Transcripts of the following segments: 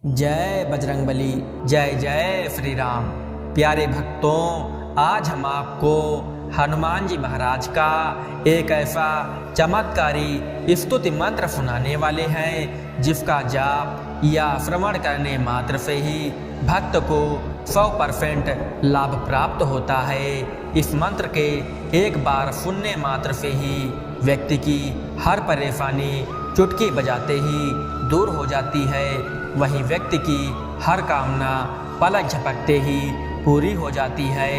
जय बजरंगबली। जय जय श्री राम। प्यारे भक्तों, आज हम आपको हनुमान जी महाराज का एक ऐसा चमत्कारी स्तुति मंत्र सुनाने वाले हैं जिसका जाप या श्रवण करने मात्र से ही भक्त को 100% लाभ प्राप्त होता है। इस मंत्र के एक बार सुनने मात्र से ही व्यक्ति की हर परेशानी चुटकी बजाते ही दूर हो जाती है। वहीं व्यक्ति की हर कामना पलक झपकते ही पूरी हो जाती है।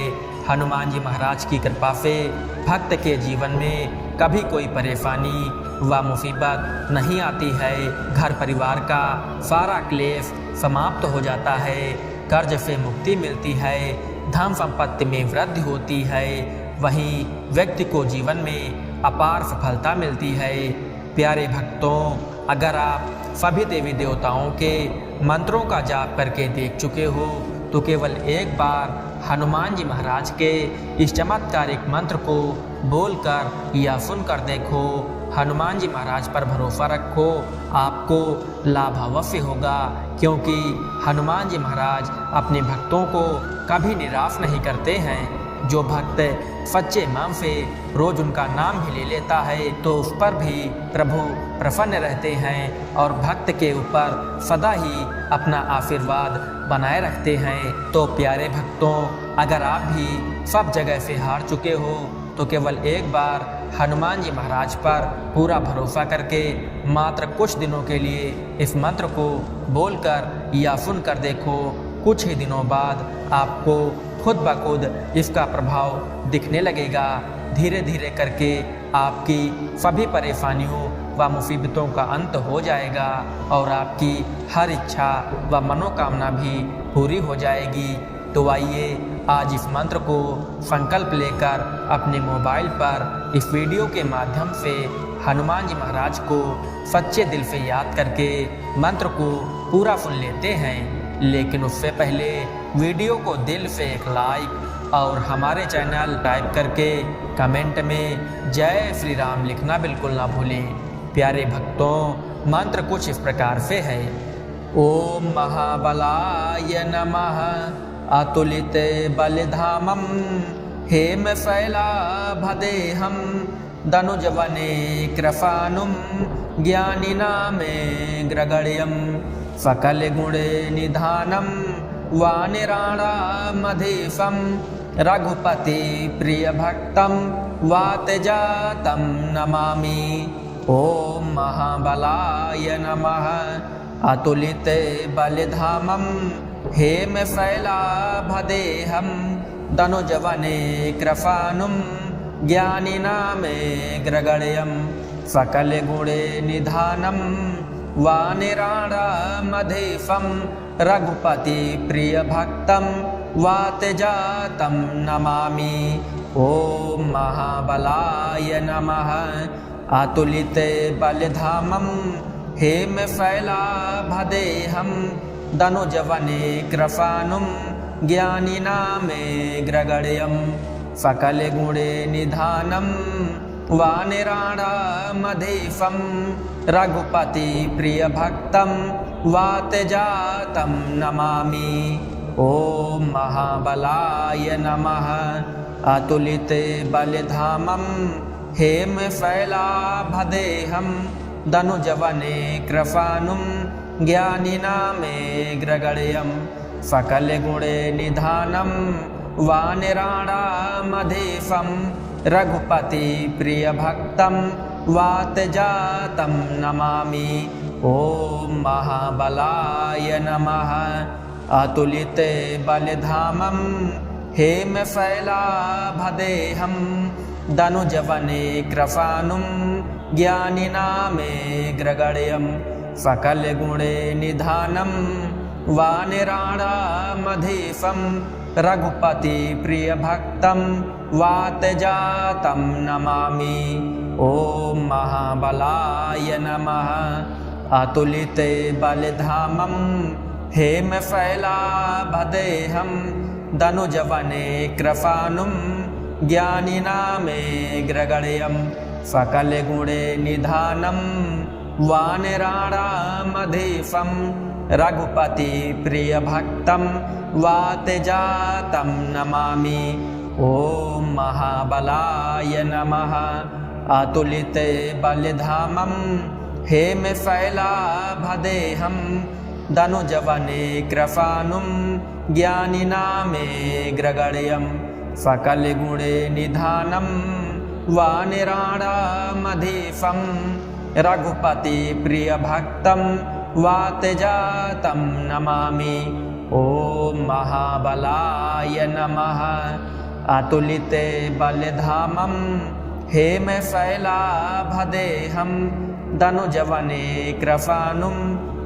हनुमान जी महाराज की कृपा से भक्त के जीवन में कभी कोई परेशानी व मुसीबत नहीं आती है। घर परिवार का सारा क्लेश समाप्त हो जाता है। कर्ज से मुक्ति मिलती है। धन संपत्ति में वृद्धि होती है। वहीं व्यक्ति को जीवन में अपार सफलता मिलती है। प्यारे भक्तों, अगर आप सभी देवी देवताओं के मंत्रों का जाप करके देख चुके हो तो केवल एक बार हनुमान जी महाराज के इस चमत्कारिक मंत्र को बोलकर या सुनकर देखो। हनुमान जी महाराज पर भरोसा रखो, आपको लाभ अवश्य होगा, क्योंकि हनुमान जी महाराज अपने भक्तों को कभी निराश नहीं करते हैं। जो भक्त सच्चे मन से रोज उनका नाम भी ले लेता है तो उस पर भी प्रभु प्रसन्न रहते हैं और भक्त के ऊपर सदा ही अपना आशीर्वाद बनाए रखते हैं। तो प्यारे भक्तों, अगर आप भी सब जगह से हार चुके हो तो केवल एक बार हनुमान जी महाराज पर पूरा भरोसा करके मात्र कुछ दिनों के लिए इस मंत्र को बोलकर या सुनकर देखो। कुछ ही दिनों बाद आपको खुद ब खुद इसका प्रभाव दिखने लगेगा। धीरे धीरे करके आपकी सभी परेशानियों व मुसीबतों का अंत हो जाएगा और आपकी हर इच्छा व मनोकामना भी पूरी हो जाएगी। तो आइए आज इस मंत्र को संकल्प लेकर अपने मोबाइल पर इस वीडियो के माध्यम से हनुमान जी महाराज को सच्चे दिल से याद करके मंत्र को पूरा सुन लेते हैं। लेकिन उससे पहले वीडियो को दिल से एक लाइक और हमारे चैनल टाइप करके कमेंट में जय श्री राम लिखना बिल्कुल ना भूलें। प्यारे भक्तों, मंत्र कुछ इस प्रकार से है। ओम महाबलाय नमः अतुलित बलिधामं हेम शैलाभदेहं दनुजवने कृपानुं ज्ञानिनामेग्रगण्यं सकल गुणे निधानं वानिराणामधीशं रघुपति प्रिय भक्तं वातजातं नमामि। ओम महाबलाय नमः अतुलित बलिधामं हेम शैलाभदेहं दनुजवने कृपानुं ज्ञानिनामेग्रगण्यं सकल गुणे निधानं वानिराणामधीशं रघुपति प्रिय भक्तं वातजातं नमामि। ओम महाबलाय नमः अतुलित बलिधामं हेम शैलाभदेहं दनुजवने कृपानुं ज्ञानिनामेग्रगण्यं सकल गुणे निधानं वानिराणामधीशं रघुपति प्रिय भक्तं वातजातं नमामि। ओम महाबलाय नमः अतुलित बलिधामं हेम शैलाभदेहं दनुजवने कृपानुं ज्ञानिनामेग्रगण्यं सकल गुणे निधानं वानिराणामधीशं रघुपति प्रिय भक्तं वातजातं नमामि। ओम महाबलाय नमः अतुलित बलिधामं हेम शैलाभदेहं दनुजवने कृपानुं ज्ञानिनामेग्रगण्यं सकल गुणे निधानं वानिराणामधीशं रघुपति प्रिय भक्तं वातजातं नमामि। ओम महाबलाय नमः अतुलित बलिधामं हेम शैलाभदेहं दनुजवने कृपानुं ज्ञानिनामेग्रगण्यं सकल गुणे निधानं वानिराणामधीशं रघुपति प्रियभक्तं वातजातं नमामि। ॐ महाबलाय नमः। अतुलिते बलधामं हेमशैलाभदेहं धनुजवने कृपानुं ज्ञानिनामेऽग्रगण्यं सकलगुणे निधानं वानराणामधीशं रघुपति प्रियभक्तं वातजातं नमामि। ॐ महाबलाय नमः। अतुलिते बलधामं हेमशैलाभदेहं धनुजवने कृपानुं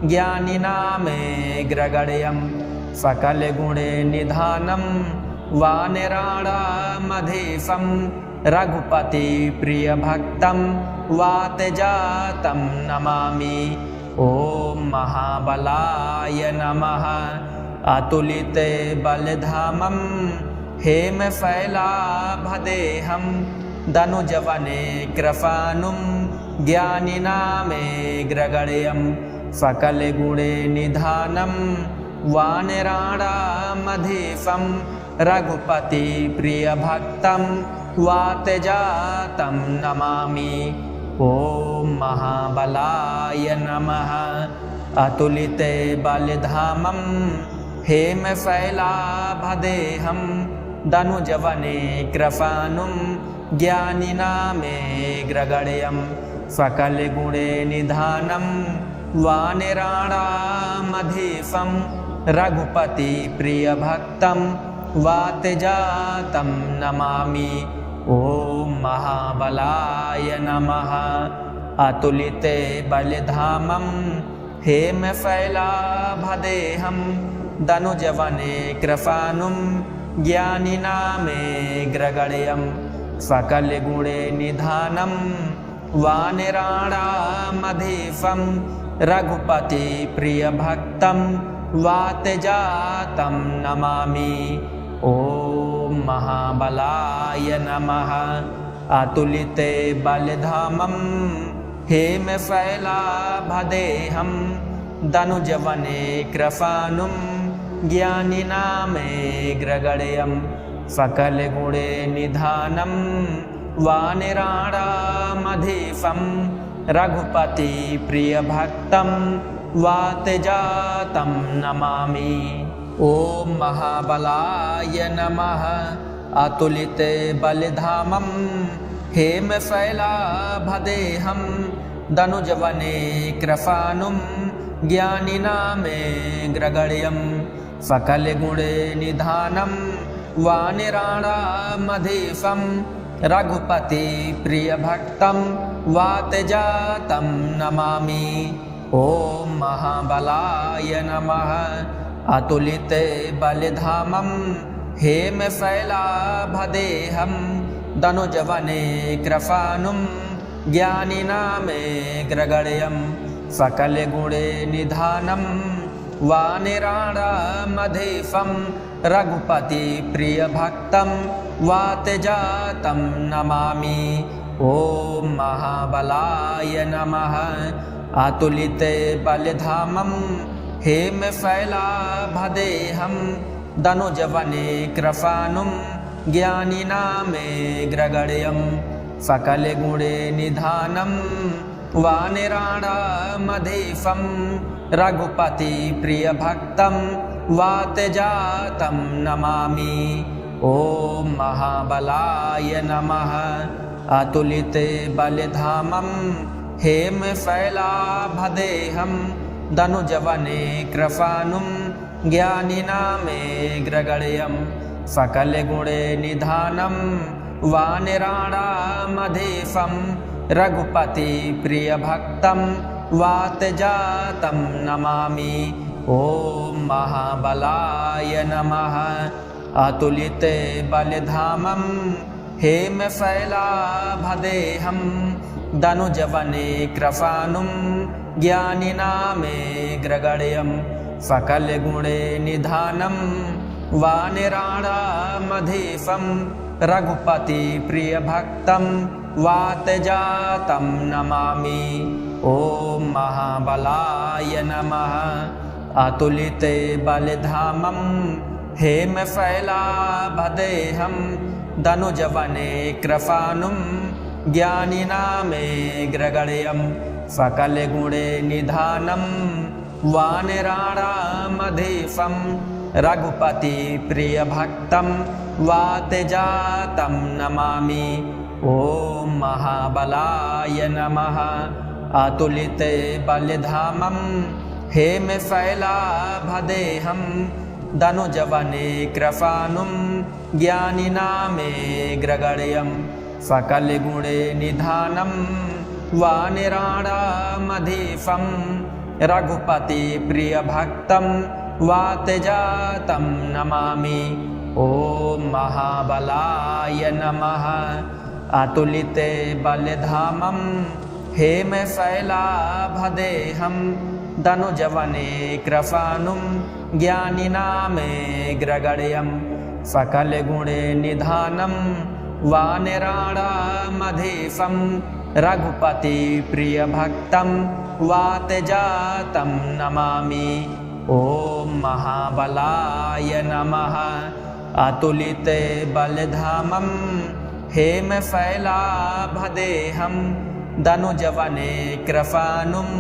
ज्ञानिनामेऽग्रगण्यं सकलगुणे निधानं वानराणामधीशं रघुपति प्रियभक्तं वातजातं नमामि। ॐ महाबलाय नमः। अतुलिते बलधामं हेमशैलाभदेहं धनुजवने कृपानुं ज्ञानिनामेऽग्रगण्यं सकलगुणे निधानं वानराणामधीशं रघुपति प्रियभक्तं वातजातं नमामि। ॐ महाबलाय नमः। अतुलिते बलधामं हेमशैलाभदेहं धनुजवने कृपानुं ज्ञानिनामेऽग्रगण्यं सकलगुणे निधानं वानराणामधीशं रघुपति प्रियभक्तं वातजातं नमामि। ॐ महाबलाय नमः। अतुलिते बलधामं हेमशैलाभदेहं धनुजवने कृपानुं ज्ञानिनामेऽग्रगण्यं सकलगुणे निधानं वानराणामधीशं रघुपति प्रियभक्तं वातजातं नमामि। ॐ महाबलाय नमः। अतुलिते बलधामं हेमशैलाभदेहं धनुजवने कृपानुं ज्ञानिनामेऽग्रगण्यं सकलगुणे निधानं वानराणामधीशं रघुपति प्रियभक्तं वातजातं नमामि। ॐ महाबलाय नमः। अतुलिते बलधामं हेमशैलाभदेहं धनुजवने कृपानुं ज्ञानिनामेऽग्रगण्यं सकलगुणे निधानं वानराणामधीशं रघुपति प्रियभक्तं वातजातं नमामि। ॐ महाबलाय नमः। अतुलिते बलधामं हेमशैलाभदेहं धनुजवने कृपानुं ज्ञानिनामेऽग्रगण्यं सकलगुणे निधानं वानराणामधीशं रघुपति प्रियभक्तं वातजातं नमामि। ॐ महाबलाय नमः। अतुलिते बलधामं हेमशैलाभदेहं धनुजवने कृपानुं ज्ञानिनामेऽग्रगण्यं सकलगुणे निधानं वानराणामधीशं रघुपति प्रियभक्तं वातजातं नमामि। ॐ महाबलाय नमः। अतुलिते बलधामं हेमशैलाभदेहं धनुजवने कृपानुं ज्ञानिनामेऽग्रगण्यं सकलगुणे निधानं वानराणामधीशं रघुपति प्रियभक्तं वातजातं नमामि। ॐ महाबलाय नमः। अतुलिते बलधामं हेमशैलाभदेहं धनुजवने कृपानुं ज्ञानिनामेऽग्रगण्यं सकलगुणे निधानं वानराणामधीशं रघुपति प्रियभक्तं वातजातं नमामि। ॐ महाबलाय नमः। अतुलिते बलधामं हेमशैलाभदेहं धनुजवने कृपानुं ज्ञानिनामेग्रगण्यं सकलगुणे निधानं वानराणामधीशं रघुपति प्रियभक्तं वातजातं नमामि। ओम महाबलाय नमः। अतुलिते बलधामं हेमशैलाभदेहं धनुजवने कृपानुं ज्ञानिनामेग्रगण्यं सकलगुणे निधानं वानराणामधीशं रघुपति प्रियभक्तं वातजातं नमामि। ओम महाबलाय नमः। अतुलिते बलधामं हेमशैलाभदेहं धनुजवने कृपानुं ज्ञानिनामेग्रगण्यं सकलगुणे निधानं वानराणामधीशं रघुपति प्रियभक्तं वातजातं नमामि। ओम महाबलाय नमः। अतुलिते बलधामं हेमशैलाभदेहं धनुजवने कृपानुं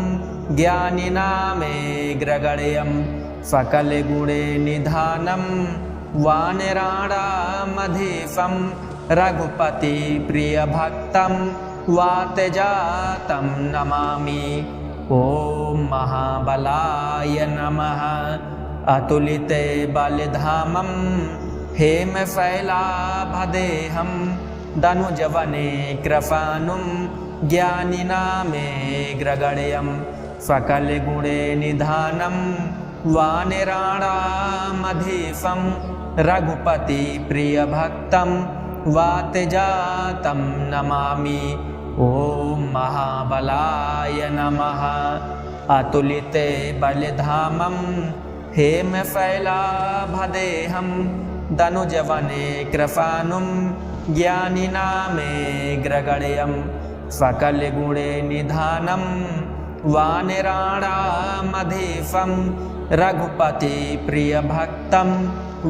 ज्ञानिनामेग्रगण्यं सकलगुणे निधानं वानराणामधीशं रघुपति प्रियभक्तं वातजातं नमामि। ओम महाबलाय नमः। अतुलिते बलधामं हेमशैलाभदेहं धनुजवने कृपानुं ज्ञानिनामेग्रगण्यं सकलगुणे निधानं वानराणामधीशं रघुपति प्रियभक्तं वातजातं नमामि। ओम महाबलाय नमः। अतुलिते बलधामं हेमशैलाभदेहं धनुजवने कृपानुं ज्ञानिनामेग्रगण्यं सकलगुणे निधानं वानराणामधीशं रघुपति प्रियभक्तं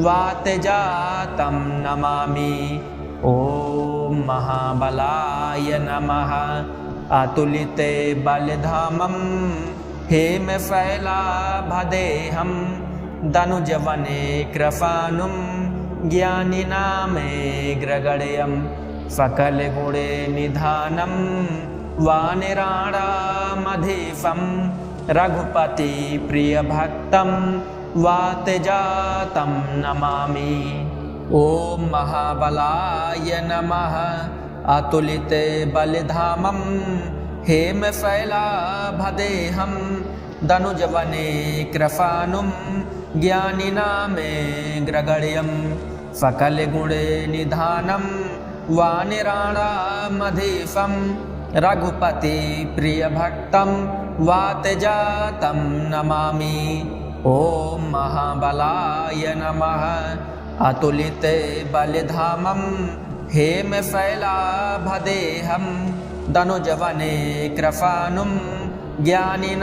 वातजातं नमामि। ओम महाबलाय नमः। अतुलिते बलधामं हेमशैलाभदेहं धनुजवने कृपानुं ज्ञानिनामेग्रगण्यं सकलगुणे निधानं वानराणामधीशं रघुपति प्रियभक्तं वातजातं नमामि। ओम महाबलाय नमः। अतुलिते बलधामं हेमशैलाभदेहं धनुजवने कृपानुं ज्ञानिनामेग्रगण्यं सकलगुणे निधानं वानराणामधीशं रघुपति प्रियभक्तं वातजातं नमामि। ओम महाबलाय नमः। अतुलिते बलधामं हेमशैलाभदेहं धनुजवने कृपानुं ज्ञानिनामेग्रगण्यं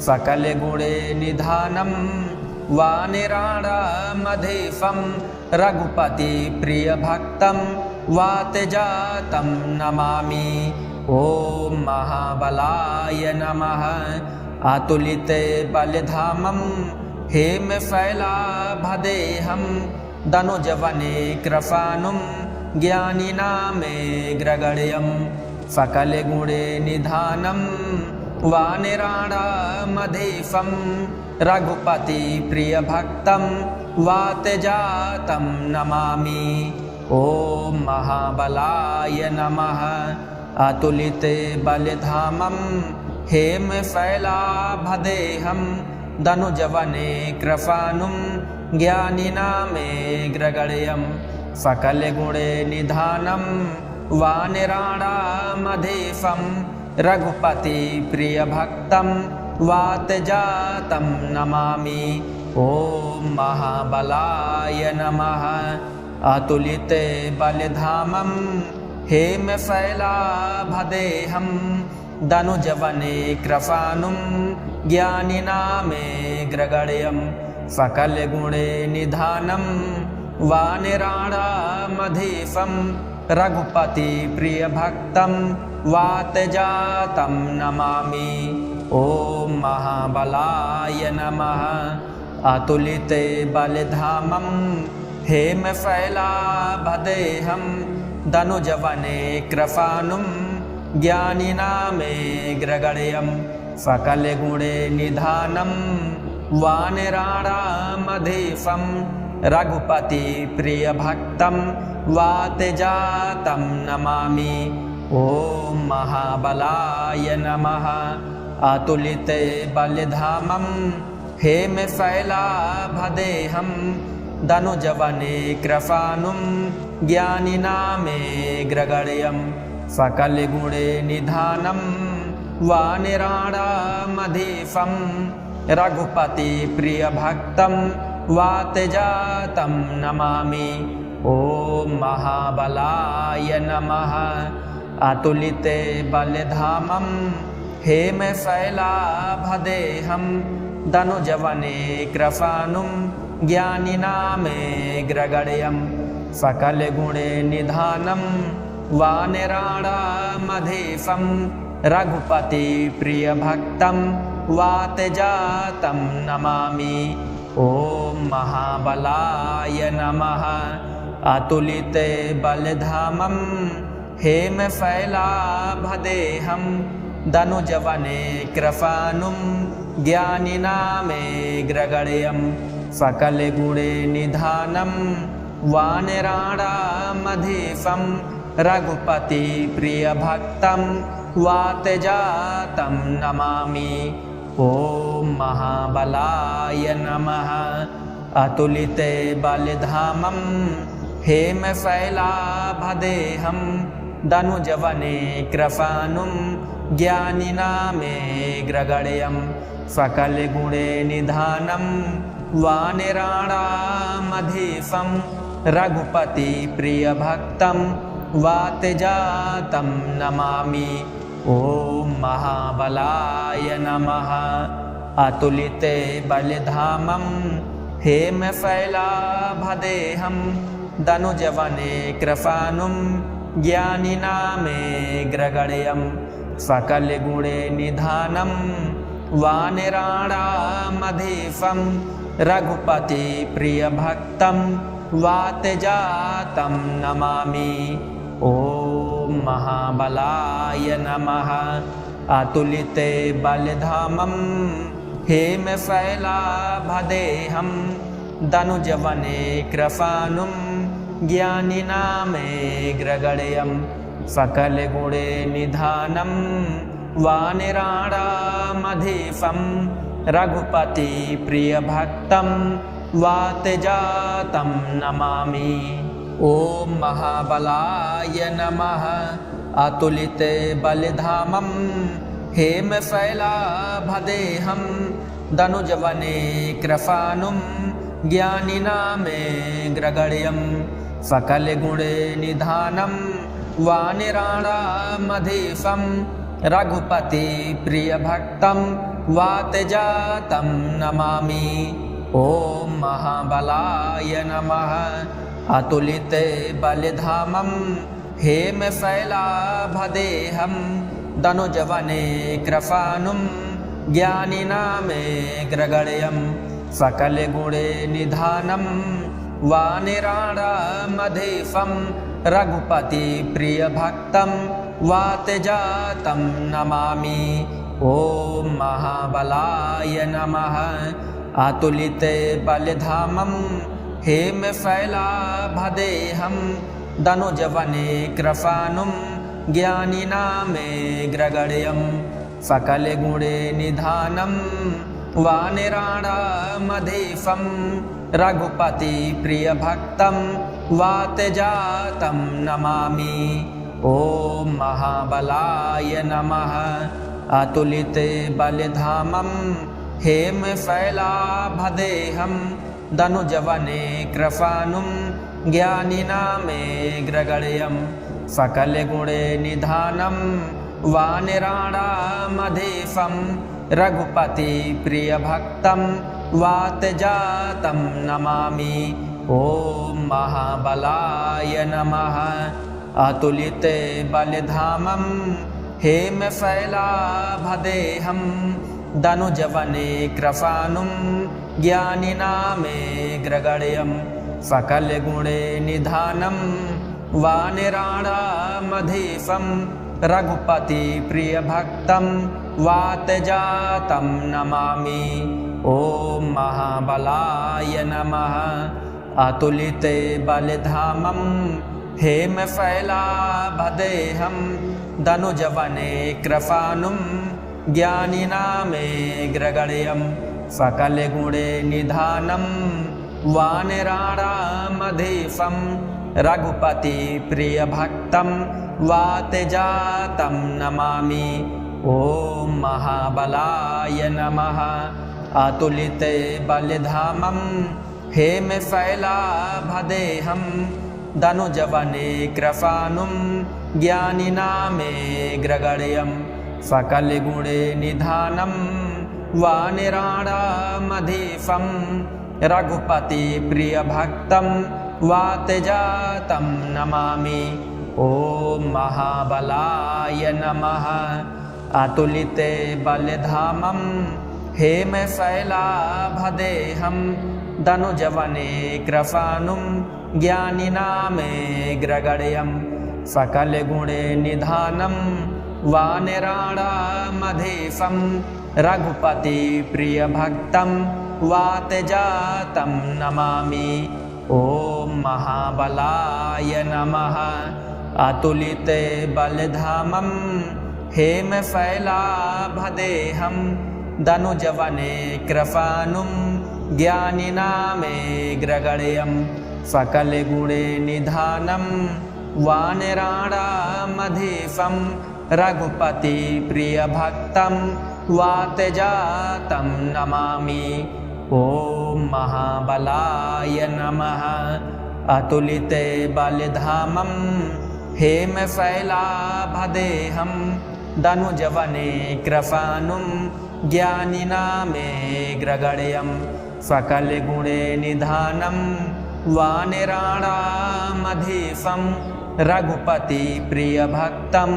सकलगुणे निधानं वानराणामधीशं रघुपति प्रियभक्तं वातजातं नमामि। ओम महाबलाय नमः। अतुलिते बलधामं हेमशैलाभदेहं धनुजवने कृपानुं ज्ञानिनामेग्रगण्यं सकलगुणे निधानं वानराणामधीशं रघुपति प्रियभक्तं वातजातं नमामि। ओम महाबलाय नमः। अतुलिते बलधामं हेमशैलाभदेहं धनुजवने कृपानुं ज्ञानिनामेग्रगण्यं सकलगुणे निधानं वानराणामधीशं रघुपति प्रियभक्तं वातजातं नमामि। ओम महाबलाय नमः। अतुलिते बलधामं हेमशैलाभदेहं धनुजवने कृपानुं ज्ञानिनामेऽग्रगण्यं सकलगुणे निधानं वानराणामधीशं रघुपतिप्रियभक्तं वातजातं नमामि। ॐ महाबलाय नमः। अतुलिते बलधामं हेमशैलाभदेहं धनुजवने कृपाणुं ज्ञानिनामेऽग्रगण्यं सकलगुणे निधानं वानराणामधीशं रघुपतिप्रियभक्तं वातजातं नमामि। ॐ महाबलाय नमः। अतुलिते बलधामं हेमशैलाभदेहं धनुजवने कृपाणुं ज्ञानिनामेऽग्रगण्यं सकलगुणे निधानं वानराणामधीशं रघुपतिप्रियभक्तं वातजातं नमामि। ॐ महाबलाय नमः। अतुलिते बलधामं हेमशैलाभदेहं धनुजवने कृपाणुं ज्ञानिनामेऽग्रगण्यं सकलगुणे निधानं वानराणामधीशं रघुपतिप्रियभक्तं वातजातं नमामि। ॐ महाबलाय नमः। अतुलिते बलधामं हेमशैलाभदेहं धनुजवने कृपाणुं ज्ञानिनामेऽग्रगण्यं सकलगुणे निधानं वानराणामधीशं रघुपतिप्रियभक्तं वातजातं नमामि। ॐ महाबलाय नमः। अतुलिते बलधामं हेमशैलाभदेहं धनुजवने कृपाणुं ज्ञानिनामेऽग्रगण्यं सकलगुणे निधानं वानराणामधीशं रघुपतिप्रियभक्तं वातजातं नमामि। ॐ महाबलाय नमः। अतुलिते बलधामं हेमशैलाभदेहं धनुजवने कृपाणुं ज्ञानिनामेऽग्रगण्यं सकलगुणे निधानं वानराणामधीशं रघुपतिप्रियभक्तं वातजातं नमामि। ॐ महाबलाय नमः। अतुलिते बलधामं हेमशैलाभदेहं धनुजवने कृपाणुं ज्ञानिनामेऽग्रगण्यं सकलगुणे निधानं वानराणामधीशं रघुपतिप्रियभक्तं वातजातं नमामि। ॐ महाबलाय नमः। अतुलिते बलधामं हेमशैलाभदेहं धनुजवने कृपाणुं ज्ञानिनामेऽग्रगण्यं सकलगुणे निधानं वानराणामधीशं रघुपतिप्रियभक्तं वातजातं नमामि। ॐ महाबलाय नमः। अतुलिते बलधामं हेमशैलाभदेहं धनुजवने कृपाणुं ज्ञानिनामेऽग्रगण्यं सकलगुणे निधानं वानराणामधीशं रघुपतिप्रियभक्तं वातजातं नमामि। ॐ महाबलाय नमः। अतुलिते बलधामं हेमशैलाभदेहं धनुजवने कृपाणुं ज्ञानिनामेऽग्रगण्यं सकलगुणे निधानं वानराणामधीशं रघुपतिप्रियभक्तं वातजातं नमामि। ॐ महाबलाय नमः। अतुलिते बलधामं हेमशैलाभदेहं धनुजवने कृपाणुं ज्ञानिनामेऽग्रगण्यं सकलगुणे निधानं वानराणामधीशं रघुपति प्रियभक्तं वातजातं नमामि। ॐ महाबलाय नमः। अतुलिते बलधामं हेमशैलाभदेहं दनुजवने कृपानुं ज्ञानिनामेऽग्रगण्यं सकलगुणे निधानं वानराणामधीशं रघुपति प्रियभक्तं वातजातं नमामि। ॐ महाबलाय नमः। अतुलिते बलधामं हेमशैलाभदेहं दनुजवने कृपानुं ज्ञानिनामेऽग्रगण्यं सकलगुणे निधानं वानराणामधीशं रघुपति प्रियभक्तं वातजातं नमामि। ॐ महाबलाय नमः। अतुलिते बलधामं हेमशैलाभदेहं दनुजवने कृपानुं ज्ञानिनामेऽग्रगण्यं सकलगुणे निधानं वानराणामधीशं रघुपति प्रियभक्तं वातजातं नमामि। ॐ महाबलाय नमः। अतुलिते बलधामं हेमशैलाभदेहं दनुजवने कृपानुं ज्ञानिनामेऽग्रगण्यं सकलगुणे निधानं वानराणामधीशं रघुपति प्रियभक्तं वातजातं नमामि। ॐ महाबलाय नमः। अतुलिते बलधामं हेमशैलाभदेहं दनुजवने कृपानुं ज्ञानिनामेऽग्रगण्यं सकलगुणे निधानं वानराणामधीशं रघुपति प्रियभक्तं वातजातं नमामि। ॐ महाबलाय नमः। अतुलिते बलधामं हेमशैलाभदेहं दनुजवने कृपानुं ज्ञानिनामेऽग्रगण्यं सकलगुणे निधानं वानराणामधीशं रघुपति प्रियभक्तं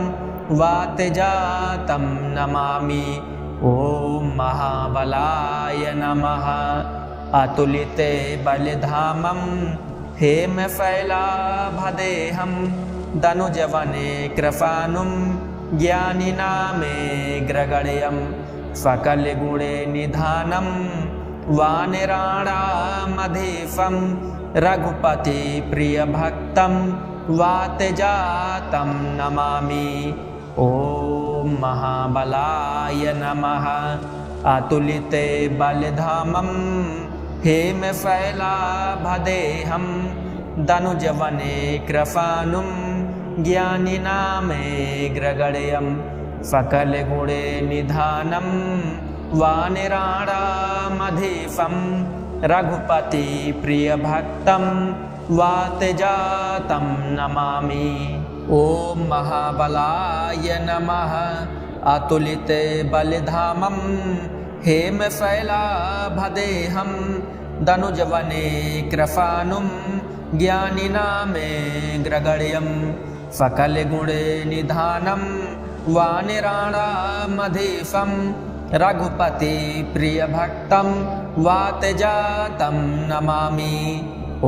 वातजातं नमामि। ॐ महाबलाय नमः। अतुलिते बलधामं हेमशैलाभदेहं दनुजवने कृपानुं ज्ञानिनामेऽग्रगण्यं सकलगुणे निधानं वानराणामधीशं रघुपति प्रियभक्तं वातजातं नमामि। ॐ महाबलाय नमः। अतुलिते बलधामं हेमशैलाभदेहं दनुजवने कृपानुं ज्ञानिनामेऽग्रगण्यं सकलगुणे निधानं वानराणामधीशं रघुपति प्रियभक्तं वातजातं नमामि। ॐ महाबलाय नमः। अतुलिते बलधामं हेमशैलाभदेहं दनुजवने कृपानुं ज्ञानिनामेऽग्रगण्यं सकलगुणे निधानं वानराणामधीशं रघुपति प्रियभक्तं वातजातं नमामि। ॐ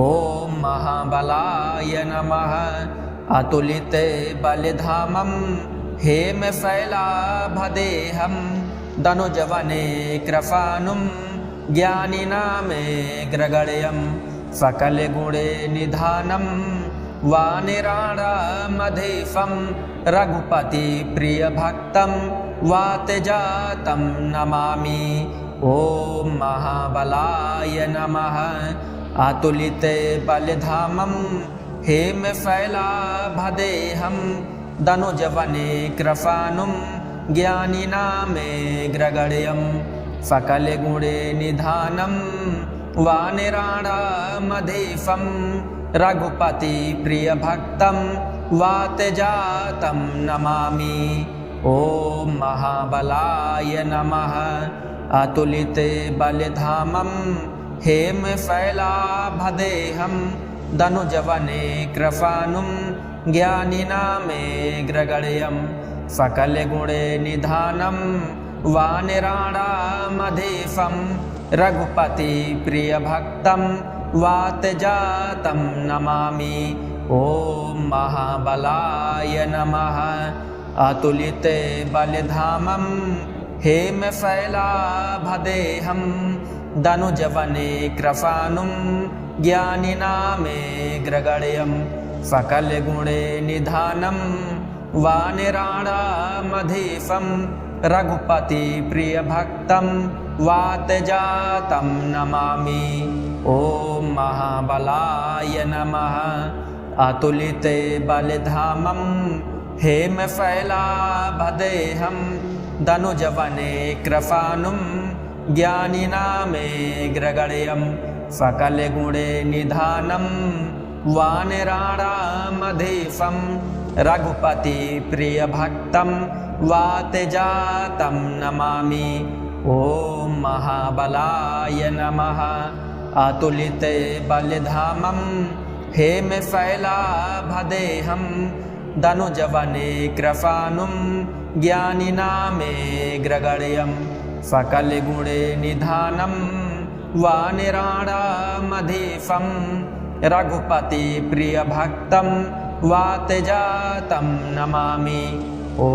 महाबलाय नमः। अतुलिते बलधामं हेमशैलाभदेहं दनुजवने कृपानुं ज्ञानिनामेऽग्रगण्यं सकलगुणे निधानं वानराणामधीशं रघुपति प्रियभक्तं वातजातं नमामि। ॐ महाबलाय नमः। अतुलिते बलधामं हेमशैलाभदेहं दनुजवने कृपानुं ज्ञानिनामेऽग्रगण्यं सकलगुणे निधानं वानराणामधीशं रघुपति प्रियभक्तं वातजातं नमामि। ॐ महाबलाय नमः अतुलिते बलधामं हेमशैलाभदेहं दनुजवने कृपानुं ज्ञानिनामेग्रगण्यं सकलगुणे निधानं वानिराणामधीशं रघुपति प्रियभक्तं वातजातं नमामि। ॐ महाबलाय नमः अतुलिते बलधामं हेमशैलाभदेहं दनुजवने कृपानुं ज्ञानिनामेग्रगण्यं सकलगुणे निधानं वानिराणामधीशं रघुपति प्रियभक्तं वातजातं नमामि। ॐ महाबलाय नमः अतुलिते बलधामं हेमशैलाभदेहं दनुजवने कृपानुं ज्ञानिनामेग्रगण्यं सकलगुणे निधानं वानिराणामधीशं रघुपति प्रियभक्तं वातजातं नमामि। ॐ महाबलाय नमः अतुलिते बलधामं हेमशैलाभदेहं दनुजवने कृपानुं ज्ञानिनामेग्रगण्यं सकलगुणे निधानं वानिराणामधीशं रघुपति प्रियभक्तं वातजातं नमामि। ॐ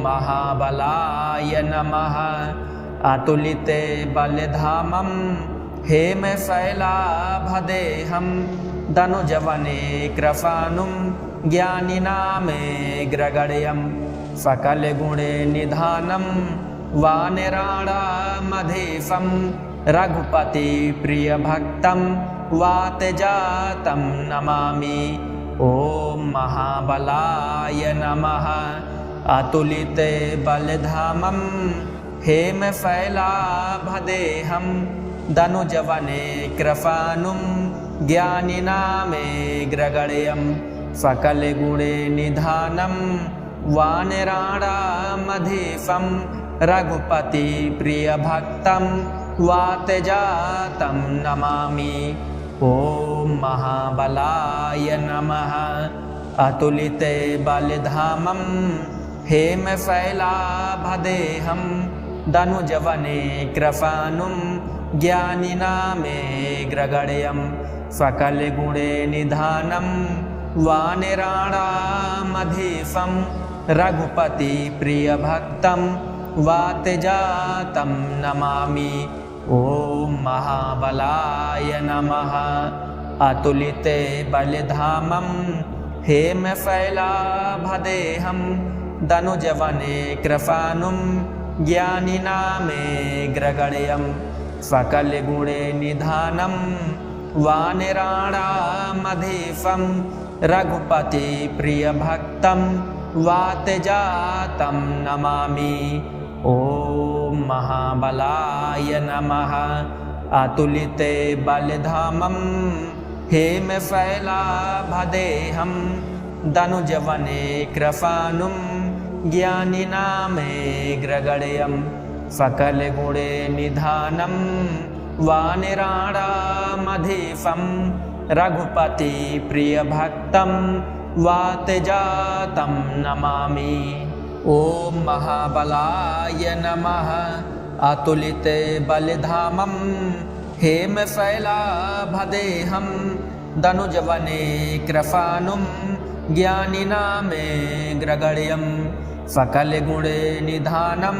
महाबलाय नमः अतुलिते बलधामं हेमशैलाभदेहं दनुजवने कृपानुं ज्ञानिनामेग्रगण्यं सकलगुणे निधानं वानिराणामधीशं रघुपति प्रियभक्तं वातजातं नमामि। ॐ महाबलाय नमः अतुलिते बलधामं हेमशैलाभदेहं दनुजवने कृपानुं ज्ञानिनामेग्रगण्यं सकलगुणे निधानं वानिराणामधीशं रघुपति प्रियभक्तं वातजातं नमामि। ॐ महाबलाय नमः अतुलिते बलधामं हेमशैलाभदेहं दनुजवने कृपानुं ज्ञानिनामेग्रगण्यं सकलगुणे निधानं वानिराणामधीशं रघुपति प्रियभक्तं वातजातं नमामि। ॐ महाबलाय नमः अतुलिते बलधामं हेमशैलाभदेहं दनुजवने कृपानुं ज्ञानिनामेग्रगण्यं सकलगुणे निधानं वानिराणामधीशं रघुपति प्रियभक्तं वातजातं नमामि। ॐ महाबलाय नमः अतुलिते बलधामं हेमशैलाभदेहं दनुजवने कृपानुं ज्ञानिनामेग्रगण्यं सकलगुणे निधानं वानिराणामधीशं रघुपति प्रियभक्तं वातजातं नमामि। ॐ महाबलाय नमः अतुलिते बलधामं हेमशैलाभदेहं दनुजवने कृपानुं ज्ञानिनामेग्रगण्यं सकलगुणे निधानं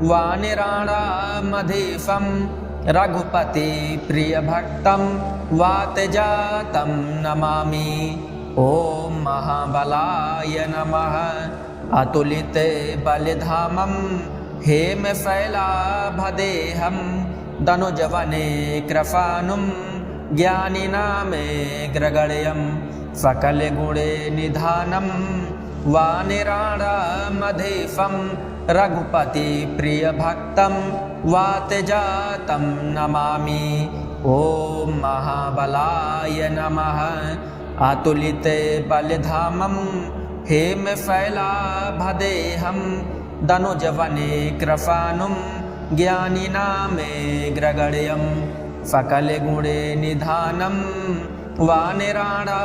वानिराणामधीशं रघुपति प्रियभक्तं वातजातं नमामि। ॐ महाबलाय नमः अतुलिते बलधामं हेमशैलाभदेहं दनुजवने कृपानुं ज्ञानिनामेग्रगण्यं सकलगुणे निधानं वानिराणामधीशं रघुपति प्रियभक्तं वातजातं नमामि। ॐ महाबलाय नमः अतुलिते बलधामं हेमशैलाभदेहं धनुजवने कृपानुं ज्ञानिनामेग्रगण्यं सकलगुणे निधानं वानिराणामधीशं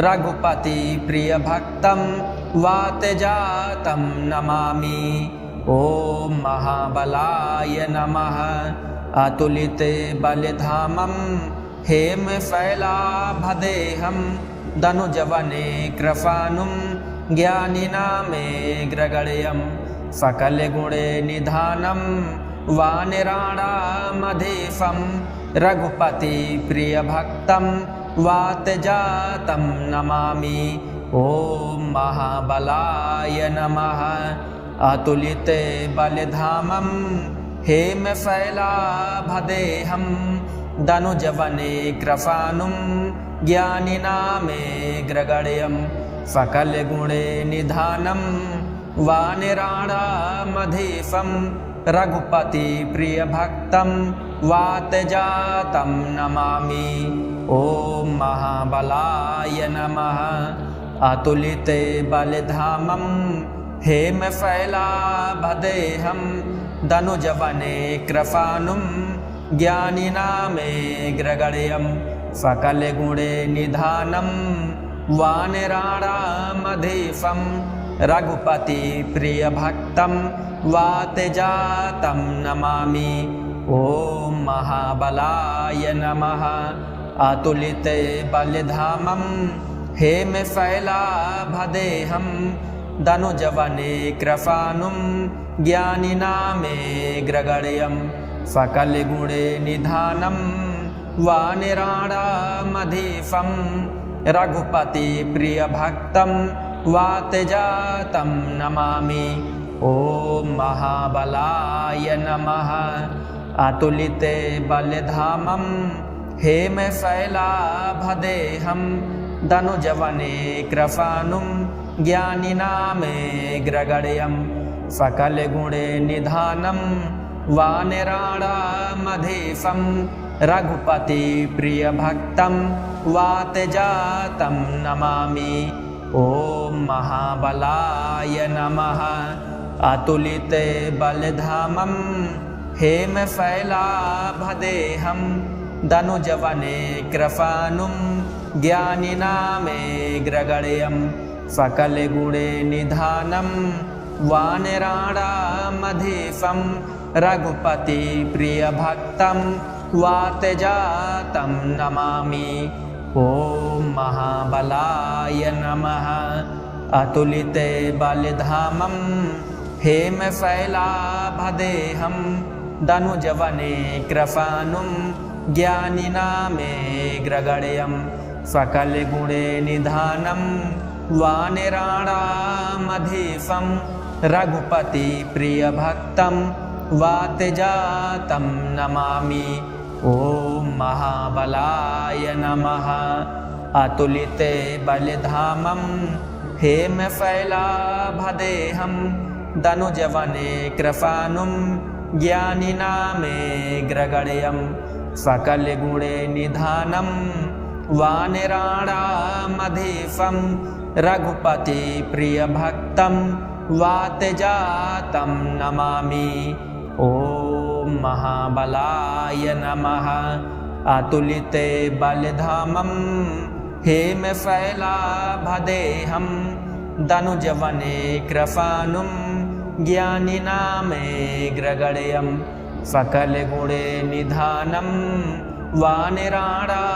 रघुपति प्रियभक्तं वातजातं नमामि। ॐ महाबलाय नमः। अतुलिते बलधामं हेमशैलाभदेहं धनुजवने कृपानुं ज्ञानिनामेग्रगण्यं सकलगुणे निधानं वानिराणामधीशं रघुपति प्रियभक्तं वातजातं नमामि। ॐ महाबलाय नमः। अतुलिते बलधामं हेमशैलाभदेहं धनुजवने कृपानुं ज्ञानिनामेग्रगण्यं सकलगुणे निधानं वानिराणामधीशं रघुपति प्रियभक्तं वातजातं नमामि। ॐ महाबलाय नमः। अतुलिते बलधामं हेमशैलाभदेहं धनुजवने कृपानुं ज्ञानिनामेग्रगण्यं सकलगुणे निधानं वानिराणामधीशं रघुपति प्रियभक्तं वातजातं नमामि। ॐ महाबलाय नमः। अतुलिते बलधामं हेमशैलाभदेहं धनुजवने कृपानुं ज्ञानिनामेग्रगण्यं सकलगुणे निधानं वानिराणामधीशं रघुपति प्रियभक्तं वातजातं नमामि। ॐ महाबलाय नमः। अतुलिते बलधामं हेमशैलाभदेहं धनुजवने कृपानुं ज्ञानिनामेग्रगण्यं सकलगुणे निधानं वानिराणामधीशं रघुपति प्रियभक्तं वातजातं नमामि। ॐ महाबलाय नमः। अतुलिते बलधामं हेमशैलाभदेहं धनुजवने कृपानुं ज्ञानिनामेग्रगण्यं सकलगुणे निधानं वानिराणामधीशं रघुपति प्रियभक्तं वातजातं नमामि। ॐ महाबलाय नमः। अतुलिते बलधामं हेमशैलाभदेहं धनुजवने कृपानुं ज्ञानिनामेग्रगण्यं सकलगुणे निधानं वानिराणामधीशं रघुपति प्रियभक्तं वातजातं नमामि। ॐ महाबलाय नमः। अतुलिते बलधामं हेमशैलाभदेहं धनुजवने कृपानुं ज्ञानिनामेग्रगण्यं सकलगुणे निधानं वानिराणामधीशं रघुपति प्रियभक्तं वातजातं नमामि। ॐ महाबलाय नमः। अतुलिते बलधामं हेमशैलाभदेहं धनुजवने कृपानुं ज्ञानिनामेग्रगण्यं सकलगुणे निधानं वानिराणामधीशं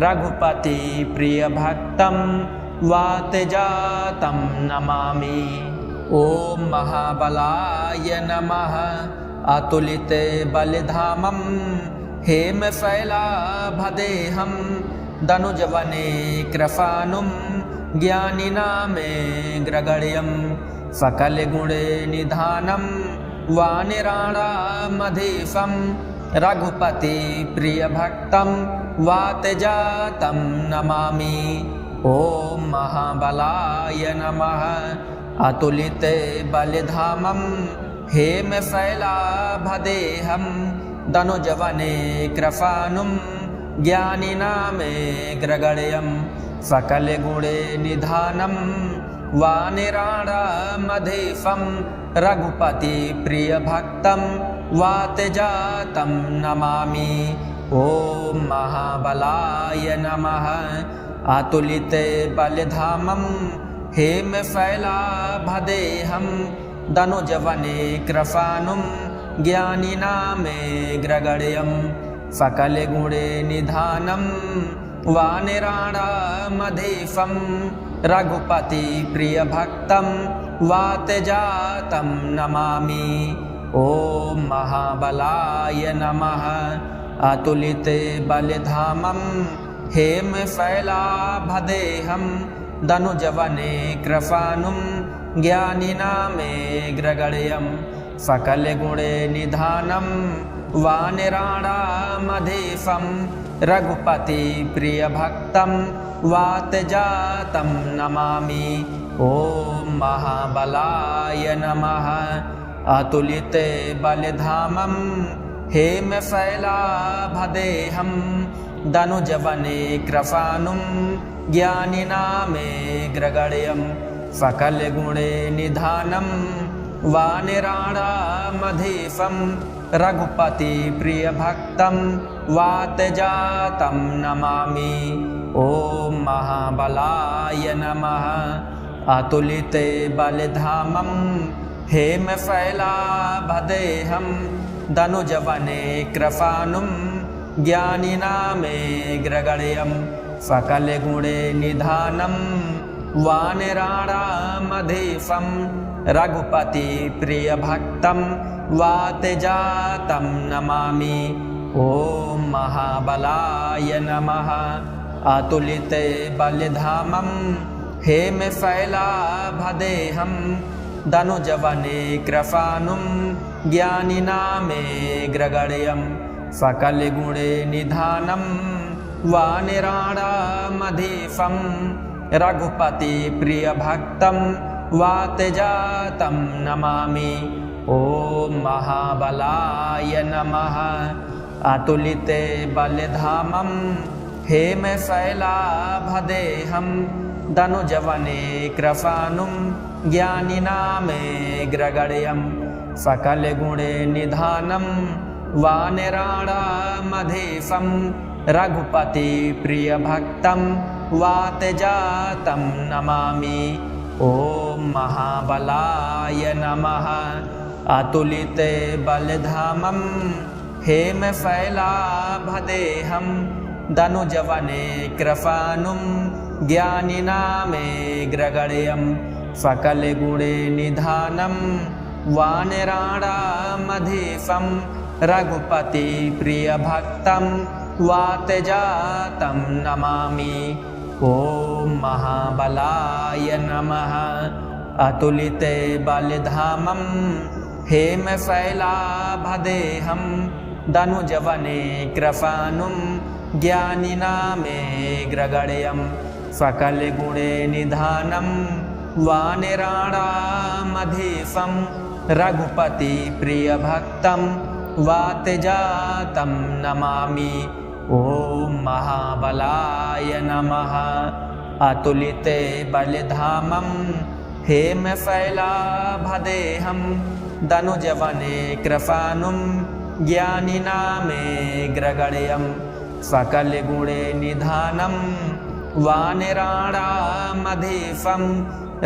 रघुपति प्रियभक्तं वातजातं नमामि। ॐ महाबलाय नमः। अतुलिते बलधामं हेमशैलाभदेहं धनुजवने कृपानुं ज्ञानिनामेग्रगण्यं सकलगुणे निधानं वानिराणामधीशं रघुपति प्रियभक्तं वातजातं नमामि। ॐ महाबलाय नमः। अतुलिते बलधामं हेमशैलाभदेहं धनुजवने कृपानुं ज्ञानिनामेग्रगण्यं सकलगुणे निधानं वानिराणामधीशं रघुपति प्रियभक्तं वातजातं नमामि। ॐ महाबलाय नमः। अतुलिते बलधामं हेमशैलाभदेहं दनुजवने कृपाणुं ज्ञानिनामेग्रगण्यं सकलगुणे निधानं वानिराणामधीशं रघुपति प्रियभक्तं वातजातं नमामि। ॐ महाबलाय नमः। अतुलिते बलधामं हेमशैलाभदेहं दनुजवने कृपाणुं ज्ञानिनामेग्रगण्यं सकलगुणे निधानं वानिराणामधीशं रघुपति प्रियभक्तं वातजातं नमामि। ॐ महाबलाय नमः। अतुलिते बलधामं हेमशैलाभदेहं दनुजवने कृपाणुं ज्ञानिनामेग्रगण्यं सकलगुणे निधानं वानिराणामधीशं रघुपति प्रियभक्तं वातजातं नमामि। ॐ महाबलाय नमः। अतुलिते बलधामं हेमशैलाभदेहं दनुजवने कृपाणुं ज्ञानिनामेग्रगण्यं सकलगुणे निधानं वानिराणामधीशं रघुपति प्रियभक्तं वातजातं नमामि। ॐ महाबलाय नमः। अतुलिते बलधामं हेमशैलाभदेहं दनुजवने कृपाणुं ज्ञानिनामेग्रगण्यं सकलगुणे निधानं वानिराणामधीशं रघुपति प्रियभक्तं वातजातं नमामि। ॐ महाबलाय नमः। अतुलिते बलधामं हेमशैलाभदेहं दनुजवने कृपाणुं ज्ञानिनामेग्रगण्यं सकलगुणे निधानं वानिराणामधीशं रघुपति प्रियभक्तं वातजातं नमामि। ॐ महाबलाय नमः। अतुलिते बलधामं हेमशैलाभदेहं दनुजवने कृपाणुं ज्ञानिनामेग्रगण्यं सकलगुणे निधानं वानिराणामधीशं रघुपति प्रियभक्तं वातजातं नमामि। ॐ महाबलाय नमः। अतुलिते बलधामं हेमशैलाभदेहं दनुजवने कृपाणुं ज्ञानिनामेग्रगण्यं सकलगुणे निधानं वानिराणामधीशं रघुपति प्रियभक्तं वातजातं नमामि। ॐ महाबलाय नमः। अतुलिते बलधामं हेमशैलाभदेहं दनुजवने कृपाणुं ज्ञानिनामेग्रगण्यं सकलगुणे निधानं वानिराणामधीशं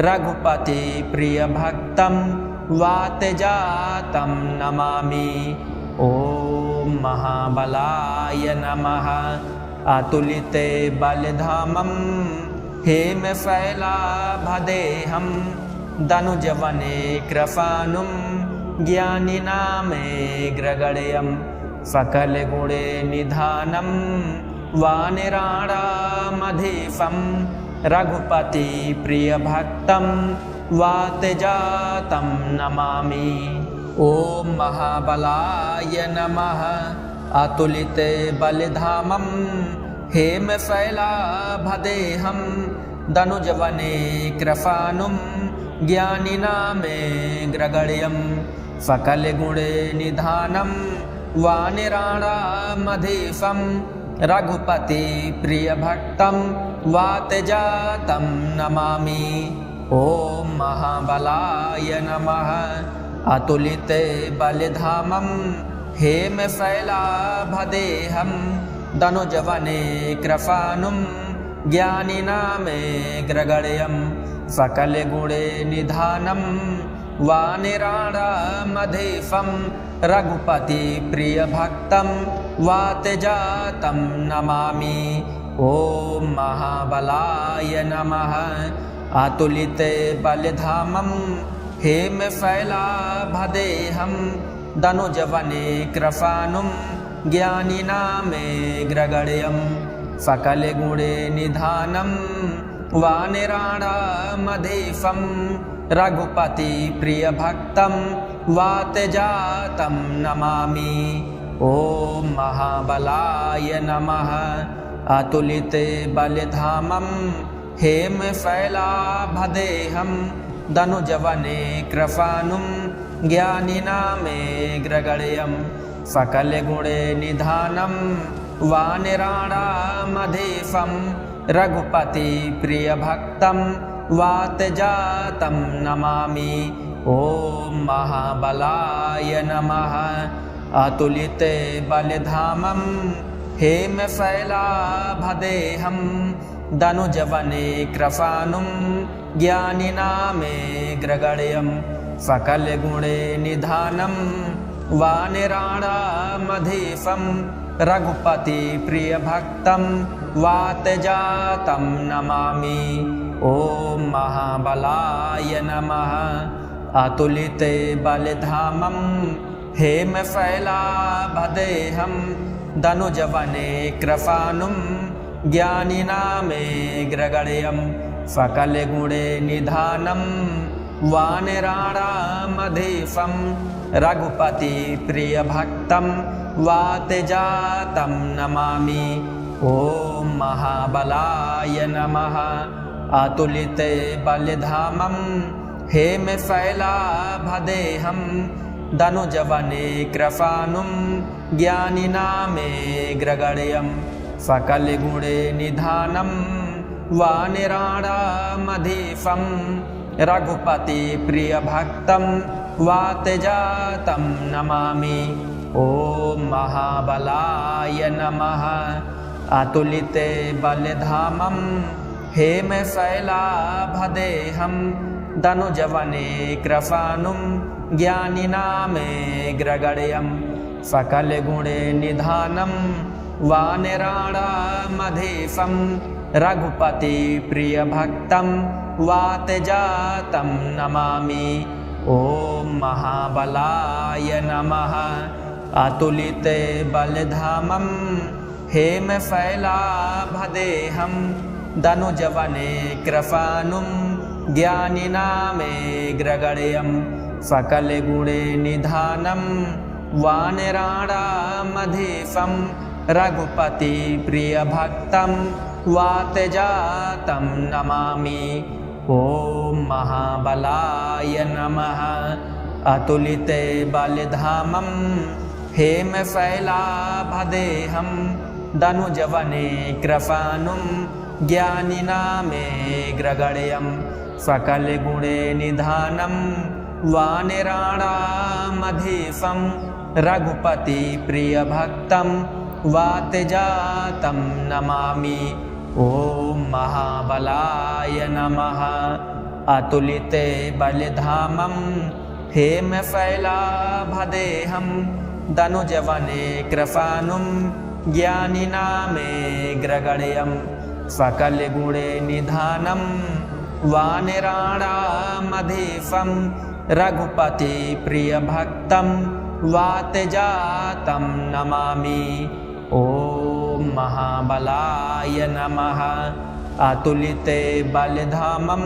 रघुपति प्रियभक्तं वातजातं नमामि। ॐ महाबलाय नमः। अतुलिते बलधामं हेमशैलाभदेहं दनुजवने कृपाणुं ज्ञानिनामेग्रगण्यं सकलगुणे निधानं वानिराणामधीशं रघुपति प्रियभक्तं वातजातं नमामि। ॐ महाबलाय नमः। अतुलिते बलधामं हेमशैलाभदेहं दनुजवने कृपाणुं ज्ञानिनामेग्रगण्यं सकलगुणे निधानं वानिराणामधीशं रघुपति प्रियभक्तं वातजातं नमामि। ॐ ॐ महाबलाय नमः अतुलिते बलिधामं हेमशैलाभदेहं दनुजवने कृपानुं ज्ञानिनामेग्रगण्यं सकलगुणे निधानं वानिराणामधीशं रघुपति प्रियभक्तं वातजातं नमामि। ॐ महाबलाय नमः अतुलिते बलिधामं हेमशैलाभदेहं दनुजवने कृपानुं ज्ञानिनामेग्रगण्यं सकलगुणे निधानं वानिराणामधीशं रघुपति प्रियभक्तं वातजातं नमामि। ॐ महाबलाय नमः अतुलिते बलिधामं हेमशैलाभदेहं दनुजवने कृपानुं ज्ञानिनामेग्रगण्यं सकलगुणे निधानं वानिराणामधीशं रघुपति प्रियभक्तं वातजातं नमामि। ॐ महाबलाय नमः अतुलिते बलिधामं हेमशैलाभदेहं दनुजवने कृपानुं ज्ञानिनामेग्रगण्यं सकलगुणे निधानं वानिराणामधीशं रघुपति प्रियभक्तं वातजातं नमामि। ॐ महाबलाय नमः अतुलिते बलिधामं हेमशैलाभदेहं दनुजवने कृपानुं ज्ञानिनामेग्रगण्यं सकलगुणे निधानं वानिराणामधीशं रघुपति प्रियभक्तं वातजातं नमामि। ॐ महाबलाय नमः अतुलिते बलिधामं हेमशैलाभदेहं दनुजवने कृपानुं ज्ञानिनामेग्रगण्यं सकलगुणे निधानं वानिराणामधीशं रघुपति प्रियभक्तं वातजातं नमामि। ॐ महाबलाय नमः अतुलिते बलिधामं हेमशैलाभदेहं दनुजवने कृपानुं ज्ञानिनामेग्रगण्यं सकलगुणे निधानं वानिराणामधीशं रघुपति प्रियभक्तं वातजातं नमामि। ॐ महाबलाय नमः अतुलिते बलिधामं हेमशैलाभदेहं दनुजवने कृपानुं ज्ञानिनामेग्रगण्यं सकलगुणे निधानं वानिराणामधीशं रघुपति प्रियभक्तं वातजातं नमामि। ॐ महाबलाय नमः अतुलिते बलिधामं हेमशैलाभदेहं दनुजवने कृपानुं ज्ञानिनामेग्रगण्यं सकलगुणे निधानं वानिराणामधीशं रघुपति प्रियभक्तं वातजातं नमामि। ॐ महाबलाय नमः अतुलिते बलिधामं हेमशैलाभदेहं दनुजवने कृपानुं ज्ञानिनामेग्रगण्यं सकलगुणे निधानं वानिराणामधीशं रघुपति प्रियभक्तं वातजातं नमामि। ॐ महाबलाय नमः अतुलिते बलिधामं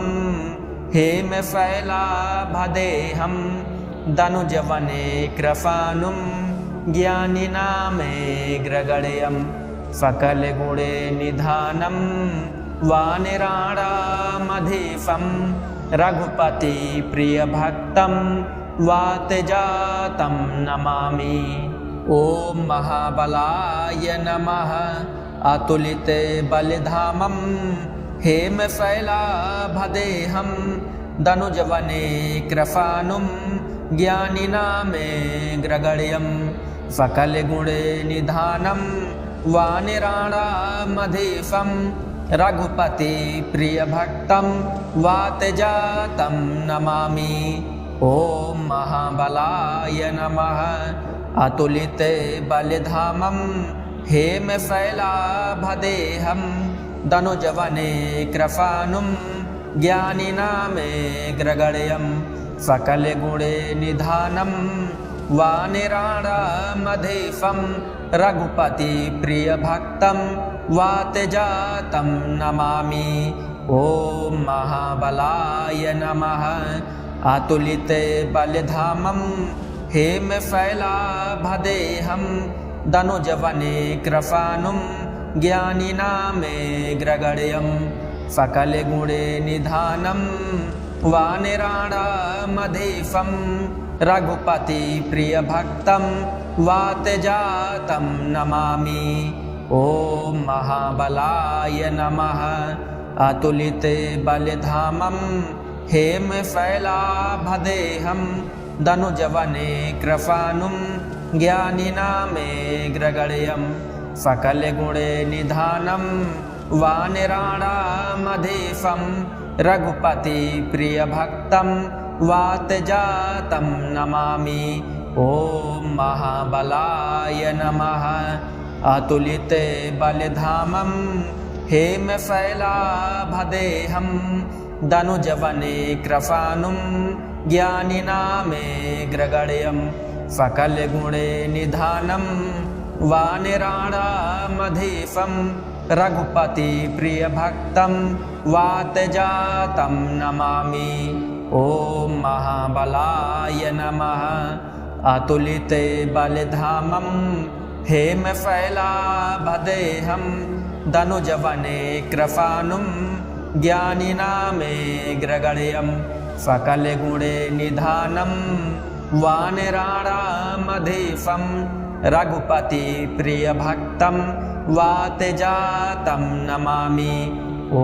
हेमशैलाभदेहं दनुजवने कृपानुं ज्ञानिनामेग्रगण्यं सकलगुणे निधानं वानिराणामधीशं रघुपति प्रियभक्तं वातजातं नमामि। ॐ महाबलाय नमः अतुलिते बलिधामं हेमशैलाभदेहं धनुजवने कृपानुं ज्ञानिनामेऽग्रगण्यं सकलगुणे निधानं वानराणामधीशं रघुपति प्रियभक्तं वातजातं नमामि। ॐ महाबलाय नमः। अतुलिते बलधामं हेमशैलाभदेहं धनुजवने कृपानुं ज्ञानिनामेऽग्रगण्यं सकलगुणे निधानं वानराणामधीशं रघुपति प्रियभक्तं वातजातं नमामि। ॐ महाबलाय नमः। अतुलिते बलधामं हेमशैलाभदेहं धनुजवने कृपानुं ज्ञानिनामेऽग्रगण्यं सकलगुणे निधानं वानराणामधीशं रघुपति प्रियभक्तं वातजातं नमामि। ॐ महाबलाय नमः। अतुलिते बलधामं हेमशैलाभदेहं धनुजवने कृपानुं ज्ञानिनामेऽग्रगण्यं सकलगुणे निधानं वानराणामधीशं रघुपति प्रियभक्तं वातजातं नमामि। ॐ महाबलाय नमः। अतुलिते बलधामं हेमशैलाभदेहं धनुजवने कृपानुं ज्ञानिनामेऽग्रगण्यं सकलगुणे निधानं वानराणामधीशं रघुपति प्रियभक्तं वातजातं नमामि। ॐ महाबलाय नमः। अतुलिते बलधामं हेमशैलाभदेहं धनुजवने कृपानुं ज्ञानिनामेऽग्रगण्यं सकलगुणे निधानं वानराणामधीशं रघुपति प्रियभक्तं वातजातं नमामि। ॐ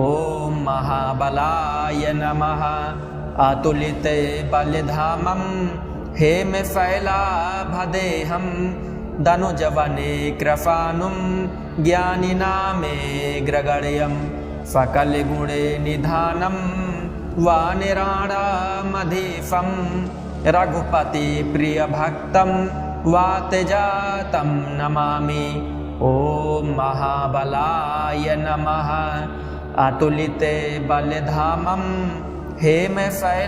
महाबलाय नमः। अतुलिते बलधामं हेमशैलाभदेहं धनुजवने कृपानुं ज्ञानिनामेऽग्रगण्यं सकलगुणे निधानं वानराणामधीशं रघुपति प्रियभक्तं वातजातं नमामि। ॐ महाबलाय नमः। अतुलिते बलधामं हेमशैलाभदेहं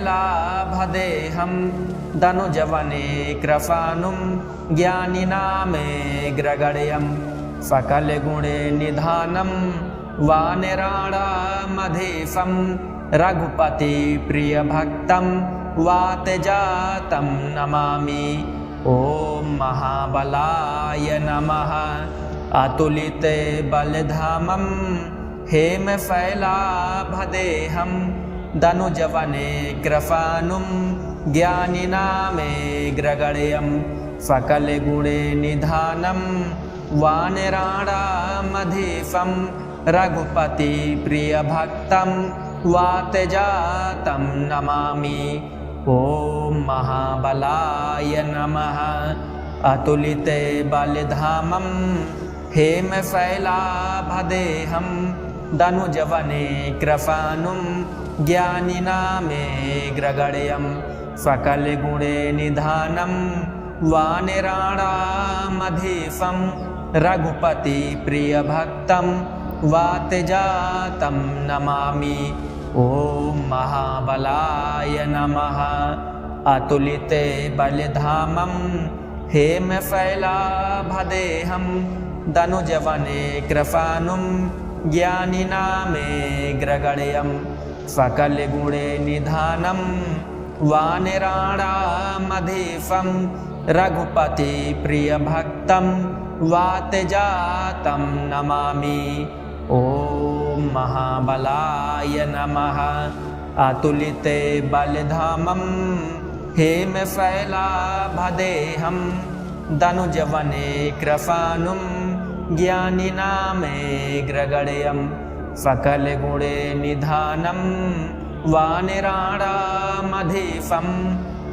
धनुजवने कृपानुं ज्ञानिनामेऽग्रगण्यं सकलगुणे निधानं वानराणामधीशं रघुपति प्रियभक्तं वातजातं नमामि। ॐ महाबलाय नमः। अतुलिते बलधामं हेमशैलाभदेहं धनुजवने कृपानुं ज्ञानिनामेऽग्रगण्यं सकलगुणे निधानं वानराणामधीशं रघुपति प्रियभक्तं वातजातं नमामि। ॐ महाबलाय नमः। अतुलिते बलधामं हेमशैलाभदेहं धनुजवने कृपानुं ज्ञानिनामेऽग्रगण्यं सकलगुणे निधानं वानराणामधीशं रघुपति प्रियभक्तं वातजातं नमामि। ॐ महाबलाय नमः। अतुलिते बलधामं हेमशैलाभदेहं धनुजवने कृपानुं ज्ञानिनामेऽग्रगण्यं सकलगुणे निधानं वानराणामधीशं रघुपति प्रियभक्तं वातजातं नमामि। ॐ महाबलाय नमः। अतुलिते बलधामं हेमशैलाभदेहं धनुजवने कृपानुं ज्ञानिनामेऽग्रगण्यं सकलगुणे निधानं वानिराणामधीशं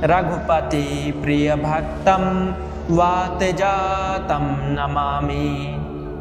रघुपति प्रियभक्तं वातजातं नमामि।